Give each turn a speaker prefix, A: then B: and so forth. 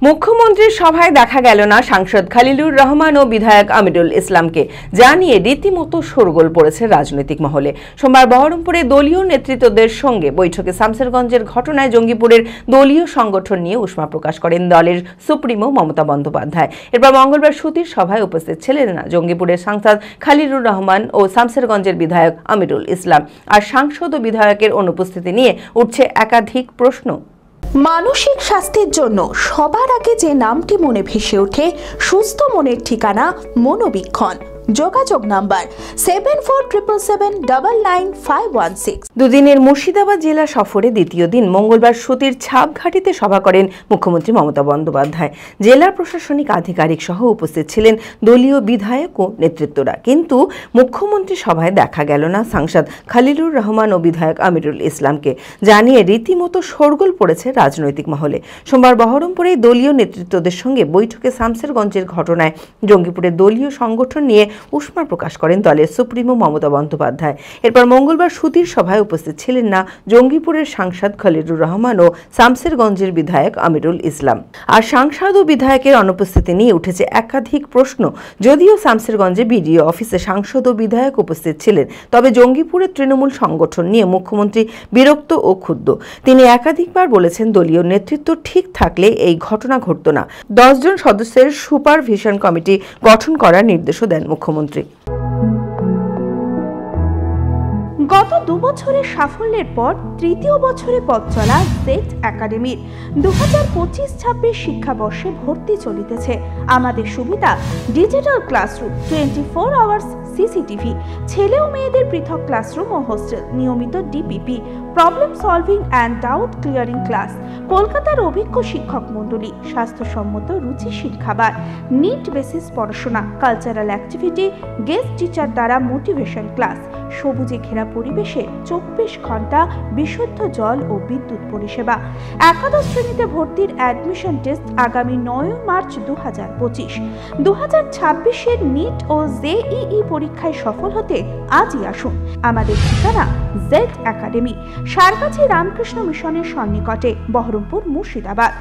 A: মুখ্যমন্ত্রীর সভায় দেখা গেল না সাংসদ খলিলুর রহমান ও বিধায়ক আমিরুল ইসলামকে, যা নিয়ে রীতিমতো শোরগোল পড়েছে রাজনৈতিক মহলে। সোমবার বহরমপুরে দলীয় নেতৃত্বদের সঙ্গে বৈঠকে শামসেরগঞ্জের ঘটনায় জঙ্গিপুরের দলীয় সংগঠন নিয়ে উষ্মা প্রকাশ করেন দলের সুপ্রিমো মমতা বন্দ্যোপাধ্যায়। এরপর মঙ্গলবার সুতির সভায় উপস্থিত ছিলেন না জঙ্গিপুরের সাংসদ খলিলুর রহমান ও শামসেরগঞ্জের বিধায়ক আমিরুল ইসলাম। আর সাংসদ ও বিধায়কের অনুপস্থিতি নিয়ে উঠছে একাধিক প্রশ্ন।
B: মানসিক স্বাস্থ্যের জন্য সবার আগে যে নামটি মনে ভেসে ওঠে, সুস্থ মনের ঠিকানা মনোবীক্ষণ। যোগাযোগ নাম্বার 7477799516।
A: দুদিনের মুর্শিদাবাদ জেলা সফরে দ্বিতীয় দিন মঙ্গলবার সুতির ছাপঘাটিতে সভা করেন মুখ্যমন্ত্রী মমতা বন্দ্যোপাধ্যায়। জেলার প্রশাসনিক আধিকারিক সহ উপস্থিত ছিলেন দলীয় বিধায়ক ও নেতৃত্বরা, কিন্তু মুখ্যমন্ত্রী সভায় দেখা গেল না সাংসদ খলিলুর রহমান ও বিধায়ক আমিরুল ইসলামকে, যা নিয়ে রীতিমতো শোরগোল পড়েছে রাজনৈতিক মহলে। সোমবার বহরমপুরে দলীয় নেতৃত্বদের সঙ্গে বৈঠকে শামসেরগঞ্জের ঘটনায় জঙ্গিপুরের দলীয় সংগঠন নিয়ে উষ্মা প্রকাশ করেন দলের সুপ্রিমো মমতা বন্দ্যোপাধ্যায়। এরপর মঙ্গলবার সুতির সভায় উপস্থিত ছিলেন না জঙ্গিপুরের সাংসদ খলিলুর রহমান ও শামসেরগঞ্জের বিধায়ক আমিরুল ইসলাম। আর সাংসদ ও বিধায়কের অনুপস্থিতি নিয়ে উঠেছে একাধিক প্রশ্ন। যদিও শামসেরগঞ্জে বিডিও অফিসে সাংসদ ও বিধায়ক উপস্থিত ছিলেন, তবে জঙ্গিপুরের তৃণমূল সংগঠন নিয়ে মুখ্যমন্ত্রী বিরক্ত ও ক্ষুব্ধ। তিনি একাধিকবার বলেছেন, দলীয় নেতৃত্ব ঠিক থাকলে এই ঘটনা ঘটত না। 10 জন সদস্যের সুপারভিশন কমিটি গঠন করার নির্দেশও দেন মুখ্যমন্ত্রী।
B: গত 2 বছরের সাফল্যের পর তৃতীয় বছরে পথ চলা জেড একাডেমির 2025-26 শিক্ষাবর্ষে ভর্তি চলিতেছে। আমাদের সুবিধা ডিজিটাল ক্লাসরুম, 24 আওয়ার্স সিসিটিভি, ছেলে ও মেয়েদের পৃথক ক্লাসরুম ও হোস্টেল, নিয়মিত DPP, problem solving and doubt clearing class, কলকাতার অভিজ্ঞ শিক্ষক মণ্ডলী, স্বাস্থ্যসম্মত রুচিশীল খাবার, নিট বেসিস পড়াশোনা, কালচারাল অ্যাক্টিভিটি, গেস্ট টিচার দ্বারা মোটিভেশন ক্লাস, সবুজে ঘেরা পরিবেশে 24 ঘন্টা বিশুদ্ধ জল ও বিদ্যুৎ পরিষেবা। একাদশ শ্রেণীতে ভর্তির অ্যাডমিশন টেস্ট আগামী 9 মার্চ 2025। 2026-এর নিট ও জেইই পরীক্ষায় সফল হতে আজই আসুন। আমাদের ঠিকানা জেড একাডেমি, সারগাছি রামকৃষ্ণ মিশনের সন্নিকটে, বহরমপুর, মুর্শিদাবাদ।